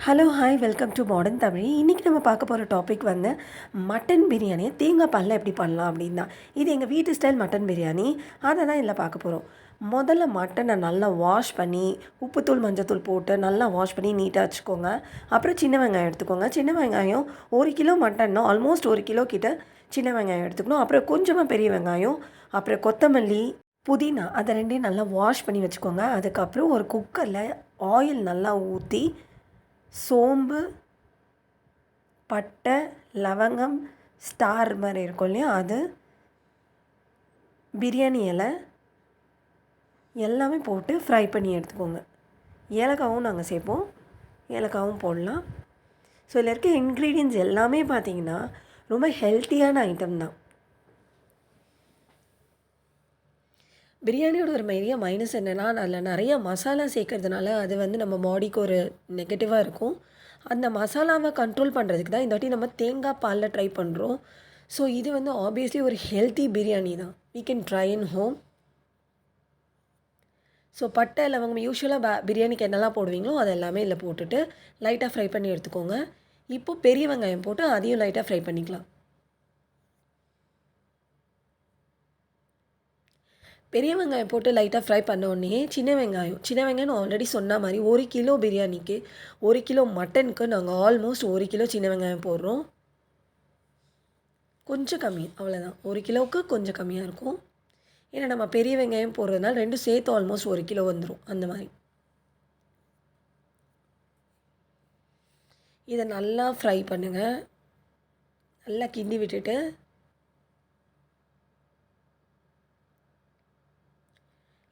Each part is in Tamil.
Hello hi welcome to modern Tamil. இன்றைக்கி நம்ம பார்க்க போகிற டாபிக் வந்து மட்டன் பிரியாணியை தேங்காய் பாலில் எப்படி பண்ணலாம் அப்படின்னு தான். இது எங்கள் வீட்டு ஸ்டைல் மட்டன் பிரியாணி. அதை தான் இதில் பார்க்க போகிறோம். முதல்ல மட்டனை நல்லா வாஷ் பண்ணி உப்புத்தூள் மஞ்சத்தூள் போட்டு நல்லா வாஷ் பண்ணி நீட்டாக வச்சுக்கோங்க. அப்புறம் சின்ன வெங்காயம் எடுத்துக்கோங்க. சின்ன வெங்காயம் 1 கிலோ மட்டன்னா ஆல்மோஸ்ட் 1 கிலோ கிட்ட சின்ன வெங்காயம் எடுத்துக்கணும். அப்புறம் கொஞ்சமாக பெரிய வெங்காயம், அப்புறம் கொத்தமல்லி, புதினா, அதை ரெண்டையும் நல்லா வாஷ் பண்ணி வச்சுக்கோங்க. அதுக்கப்புறம் ஒரு குக்கரில் ஆயில் நல்லா ஊற்றி சோம்பு, பட்டை, லவங்கம், ஸ்டார் மாதிரி இருக்கும் இல்லையா, அது, பிரியாணி இலை எல்லாமே போட்டு ஃப்ரை பண்ணி எடுத்துக்கோங்க. ஏலக்காவும் நாங்கள் சேர்ப்போம், ஏலக்காவும் போடலாம். ஸோ இதில் இருக்க இன்க்ரீடியன்ட்ஸ் எல்லாமே பார்த்திங்கன்னா ரொம்ப ஹெல்த்தியான ஐட்டம் தான். பிரியாணியோட ஒரு பெரிய மைனஸ் என்னென்னா, அதில் நிறைய மசாலா சேர்க்கறதுனால அது வந்து நம்ம பாடிக்கு ஒரு நெகட்டிவாக இருக்கும். அந்த மசாலாவை கண்ட்ரோல் பண்ணுறதுக்கு தான் இந்த வாட்டி நம்ம தேங்காய் பாலில் ட்ரை பண்ணுறோம். ஸோ இது வந்து ஆப்வியஸ்லி ஒரு ஹெல்த்தி பிரியாணி தான். We can try in home. So பட்டை, லவங்கம் யூஸ்வலாக பிரியாணிக்கு என்னெல்லாம் போடுவீங்களோ அது எல்லாமே இதில் போட்டுட்டு லைட்டாக ஃப்ரை பண்ணி எடுத்துக்கோங்க. இப்போது பெரிய வெங்காயம் போட்டு அதையும் லைட்டாக ஃப்ரை பண்ணிக்கலாம். பெரிய வெங்காயம் போட்டு லைட்டாக ஃப்ரை பண்ண உடனே சின்ன வெங்காயம் நான் ஆல்ரெடி சொன்ன மாதிரி 1 கிலோ பிரியாணிக்கு 1 கிலோ மட்டனுக்கு நாங்கள் ஆல்மோஸ்ட் 1 கிலோ சின்ன வெங்காயம் போடுறோம். கொஞ்சம் கம்மி, அவ்வளோதான். 1 கிலோவுக்கு கொஞ்சம் கம்மியாக இருக்கும். ஏன்னா நம்ம பெரிய வெங்காயம் போடுறதுனால ரெண்டும் சேர்த்து ஆல்மோஸ்ட் 1 கிலோ வந்துடும். அந்த மாதிரி இதை நல்லா ஃப்ரை பண்ணுங்கள். நல்லா கிண்டி விட்டுட்டு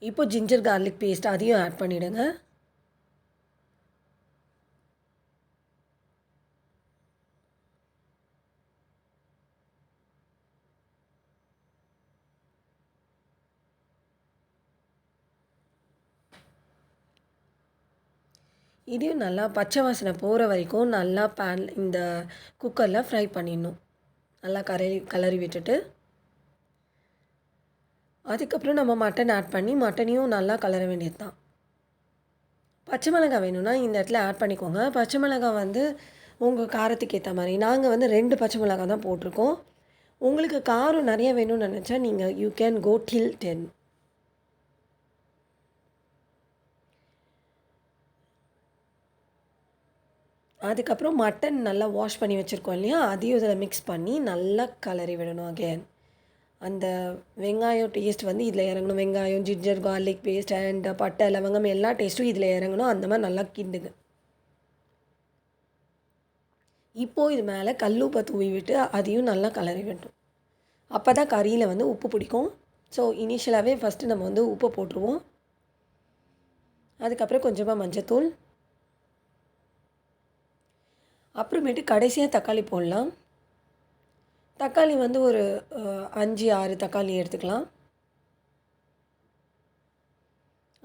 இப்போ ஜிஞ்சர் கார்லிக் பேஸ்ட் அதையும் ஆட் பண்ணிவிடுங்க. இதையும் நல்லா பச்சை வாசனை போகிற வரைக்கும் நல்லா இந்த குக்கரில் ஃப்ரை பண்ணிடணும். நல்லா கலரி விட்டுட்டு அதுக்கப்புறம் நம்ம மட்டன் ஆட் பண்ணி மட்டனையும் நல்லா கலர வேண்டியது தான். பச்சை மிளகாய் வேணும்னா இந்த இடத்துல ஆட் பண்ணிக்கோங்க. பச்சை மிளகாய் வந்து உங்கள் காரத்துக்கு ஏற்ற மாதிரி. நாங்கள் வந்து 2 பச்சை மிளகாய் தான் போட்டிருக்கோம். உங்களுக்கு காரம் நிறைய வேணும்னு நினச்சா நீங்கள் யூ கேன் கோ டில் 10. அதுக்கப்புறம் மட்டன் நல்லா வாஷ் பண்ணி வச்சுருக்கோம் இல்லையா, அதையும் இதில் மிக்ஸ் பண்ணி நல்லா கலரி விடணும். அகேன் அந்த வெங்காயம் டேஸ்ட் வந்து இதில் இறங்கணும். வெங்காயம், ஜிஞ்சர் கார்லிக் பேஸ்ட் அண்ட் பட்டை, லவங்கம் எல்லா டேஸ்ட்டும் இதில் இறங்கணும். அந்த மாதிரி நல்லா கிண்டுங்க. இப்போது இது மேலே கல்லுப்பை தூவி விட்டு அதையும் நல்லா கலரி விடணும். அப்போ தான் கறியில் வந்து உப்பு பிடிக்கும். ஸோ இனிஷியலாகவே ஃபஸ்ட்டு நம்ம வந்து உப்பு போட்டுருவோம். அதுக்கப்புறம் கொஞ்சமாக மஞ்சத்தூள், அப்புறமேட்டு கடைசியாக தக்காளி போடலாம். தக்காளி வந்து ஒரு 5-6 தக்காளி எடுத்துக்கலாம்.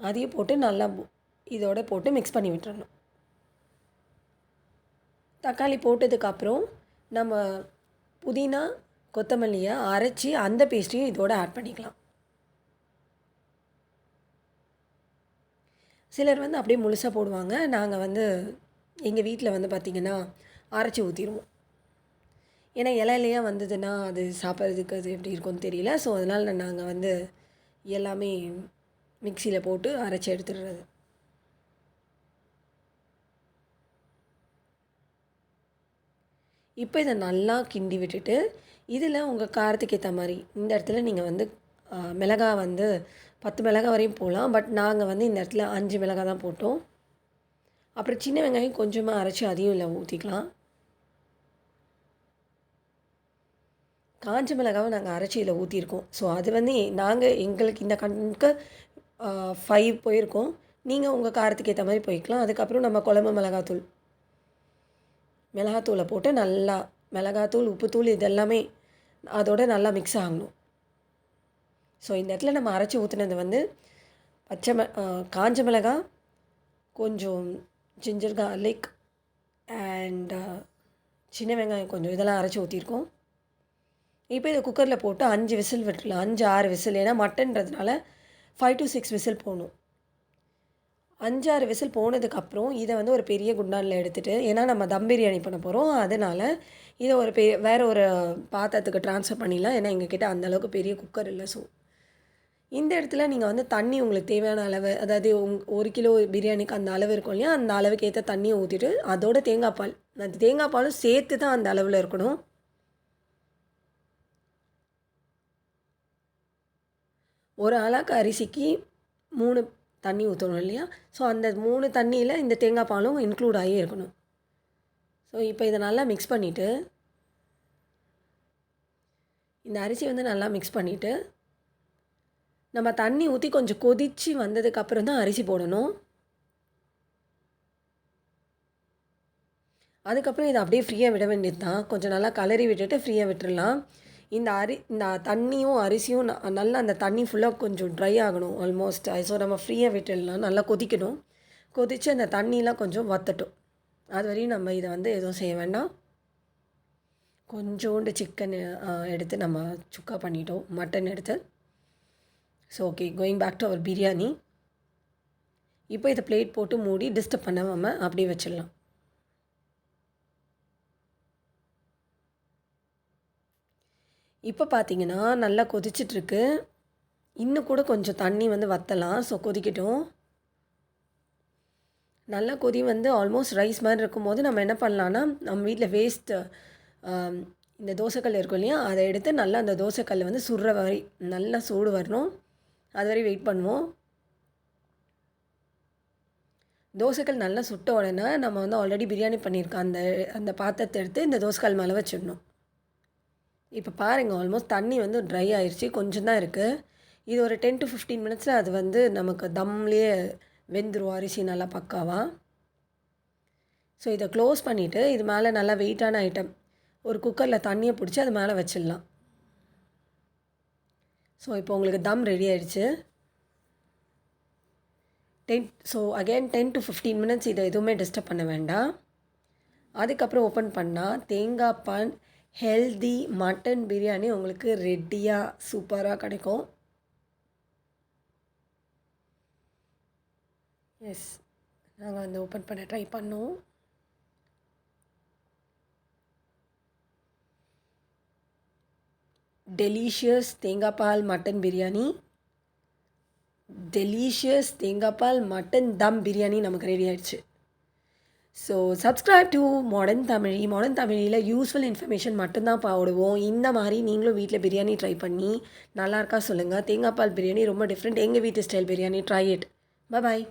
அதையும் போட்டு நல்லா இதோட போட்டு மிக்ஸ் பண்ணி விட்டுறணும். தக்காளி போட்டதுக்கப்புறம் நம்ம புதினா, கொத்தமல்லியை அரைச்சி அந்த பேஸ்ட்டையும் இதோடு ஆட் பண்ணிக்கலாம். சிலர் வந்து அப்படியே முழுசாக போடுவாங்க. நாங்கள் வந்து எங்கள் வீட்டில் வந்து பார்த்திங்கன்னா அரைச்சி ஊற்றிடுவோம். ஏன்னா இலையிலையாக வந்ததுன்னா அது சாப்பிட்றதுக்கு அது எப்படி இருக்கும்னு தெரியல. ஸோ அதனால் நாங்கள் வந்து எல்லாமே மிக்சியில் போட்டு அரைச்சி எடுத்துடுறது. இப்போ இதை நல்லா கிண்டி விட்டுட்டு இதில் உங்கள் காரத்துக்கு ஏற்ற மாதிரி இந்த இடத்துல நீங்கள் வந்து மிளகாய் வந்து 10 மிளகாய் வரையும் போகலாம். பட் நாங்கள் வந்து இந்த இடத்துல 5 மிளகாய் தான் போட்டோம். அப்புறம் சின்ன வெங்காயம் கொஞ்சமாக அரைச்சி அதையும் இல்லை ஊற்றிக்கலாம். காஞ்ச மிளகாவை நாங்கள் அரைச்சி இதில் ஊற்றிருக்கோம். ஸோ அது வந்து எங்களுக்கு இந்த கண்ணுக்கு 5 போயிருக்கோம். நீங்கள் உங்கள் காரத்துக்கு ஏற்ற மாதிரி போய்க்கலாம். அதுக்கப்புறம் நம்ம குழம்பு மிளகாத்தூளை போட்டு நல்லா மிளகாத்தூள், உப்புத்தூள் இதெல்லாமே அதோடு நல்லா மிக்ஸ் ஆகணும். ஸோ இந்த இடத்துல நம்ம அரைச்சி ஊற்றுனது வந்து காஞ்ச மிளகாய், கொஞ்சம் ஜிஞ்சர் கார்லிக் அண்ட் சின்ன வெங்காயம் கொஞ்சம் இதெல்லாம் அரைச்சி ஊற்றிருக்கோம். இப்போ இதை குக்கரில் போட்டு 5 விசில் விட்டுடலாம். 5-6 விசில். ஏன்னா மட்டன்றதுனால 5 to 6 விசில் போகணும். 5, 6 விசில் போனதுக்கப்புறம் இதை வந்து ஒரு பெரிய குண்டானில் எடுத்துகிட்டு, ஏன்னா நம்ம தம் பிரியாணி பண்ண போகிறோம், அதனால் இதை ஒரு வேறு ஒரு பாத்திரத்துக்கு ட்ரான்ஸ்ஃபர் பண்ணிடலாம். ஏன்னா எங்ககிட்ட அந்தளவுக்கு பெரிய குக்கர் இல்லை. ஸோ இந்த இடத்துல நீங்கள் வந்து தண்ணி உங்களுக்கு தேவையான அளவு, அதாவது 1 கிலோ பிரியாணிக்கு அந்த அளவு இருக்கும் இல்லையா, அந்த அளவுக்கு ஏற்ற தண்ணியை ஊற்றிட்டு அதோட தேங்காய் பால், அந்த தேங்காய் பாலும் சேர்த்து தான் அந்த அளவில் இருக்கணும். ஒரு அழகு அரிசிக்கு 3 தண்ணி ஊற்றணும் இல்லையா, ஸோ அந்த 3 தண்ணியில் இந்த தேங்காய் பாலும் இன்க்ளூட் ஆகி இருக்கணும். ஸோ இப்போ இதை நல்லா மிக்ஸ் பண்ணிவிட்டு, இந்த அரிசி வந்து நல்லா மிக்ஸ் பண்ணிவிட்டு, நம்ம தண்ணி ஊற்றி கொஞ்சம் கொதித்து வந்ததுக்கப்புறம் தான் அரிசி போடணும். அதுக்கப்புறம் இதை அப்படியே ஃப்ரீயாக விட வேண்டியது தான். கொஞ்சம் நல்லா கலரி விட்டுட்டு ஃப்ரீயாக விட்டுடலாம். இந்த தண்ணியும் அரிசியும் நல்லா அந்த தண்ணி ஃபுல்லாக கொஞ்சம் ட்ரை ஆகணும் ஆல்மோஸ்ட். ஸோ நம்ம ஃப்ரீயாக விட்டுடலாம். நல்லா கொதிக்கணும். கொதித்து அந்த தண்ணியெலாம் கொஞ்சம் வற்றட்டும். அது வரையும் நம்ம இதை வந்து எதுவும் செய்ய வேண்டாம். கொஞ்சோண்டு சிக்கன் எடுத்து நம்ம சுக்கா பண்ணிட்டோம், மட்டன் எடுத்து. So okay, going back to our biryani. இப்போ இதை பிளேட் போட்டு மூடி டிஸ்டர்ப் பண்ணாமல் அப்படியே வச்சிடலாம். இப்போ பார்த்தீங்கன்னா நல்லா கொதிச்சிட்ருக்கு. இன்னும் கூட கொஞ்சம் தண்ணி வந்து வற்றலாம். ஸோ கொதிக்கட்டும். நல்லா கொதி வந்து ஆல்மோஸ்ட் ரைஸ் மாதிரி இருக்கும்போது நம்ம என்ன பண்ணலான்னா, நம்ம வீட்டில் வேஸ்ட்டு இந்த தோசைக்கல் இருக்கும் இல்லையா, அதை எடுத்து நல்லா அந்த தோசைக்கல்லை வந்து சுடுற வரை நல்லா சூடு வரணும். அது வரை வெயிட் பண்ணுவோம். தோசைக்கல் நல்லா சுட்ட உடனே நம்ம வந்து ஆல்ரெடி பிரியாணி பண்ணியிருக்க அந்த அந்த பாத்திரத்தை எடுத்து இந்த தோசைக்கல் மேலே வச்சிடணும். இப்போ பாருங்கள், ஆல்மோஸ்ட் தண்ணி வந்து ட்ரை ஆயிடுச்சு. கொஞ்சம் தான் இருக்குது. இது ஒரு 10 to 15 மினிட்ஸில் அது வந்து நமக்கு தம்லேயே வெந்துடும், அரிசி நல்லா பக்காவாக. ஸோ இதை க்ளோஸ் பண்ணிவிட்டு இது மேலே நல்லா வெயிட்டான ஐட்டம் ஒரு குக்கரில் தண்ணியை பிடிச்சி அது மேலே வச்சிடலாம். ஸோ இப்போ உங்களுக்கு தம் ரெடி ஆகிடுச்சு. ஸோ அகெயின் 10 to 15 மினிட்ஸ் இதை எதுவுமே டிஸ்டர்ப் பண்ண வேண்டாம். அதுக்கப்புறம் ஓப்பன் பண்ணால் தேங்காய் பால் ஹெல்தி மட்டன் பிரியாணி உங்களுக்கு ரெடியாக சூப்பராக கிடைக்கும். எஸ், நாங்கள் வந்து ஓப்பன் பண்ண ட்ரை பண்ணோம். டெலிஷியஸ் தேங்காய் பால் மட்டன் பிரியாணி, டெலிஷியஸ் தேங்காய் பால் மட்டன் தம் பிரியாணி நமக்கு ரெடி ஆகிடுச்சு. So subscribe to modern Tamizhi. Modern தமிழில் யூஸ்ஃபுல் இன்ஃபர்மேஷன் மட்டும்தான் போடுவோம். இந்த மாதிரி நீங்களும் வீட்டில் பிரியாணி ட்ரை பண்ணி நல்லா இருக்கா சொல்லுங்கள். தேங்காய் பால் பிரியாணி ரொம்ப டிஃப்ரெண்ட். எங்கள் வீட்டு style biryani, try it. Bye.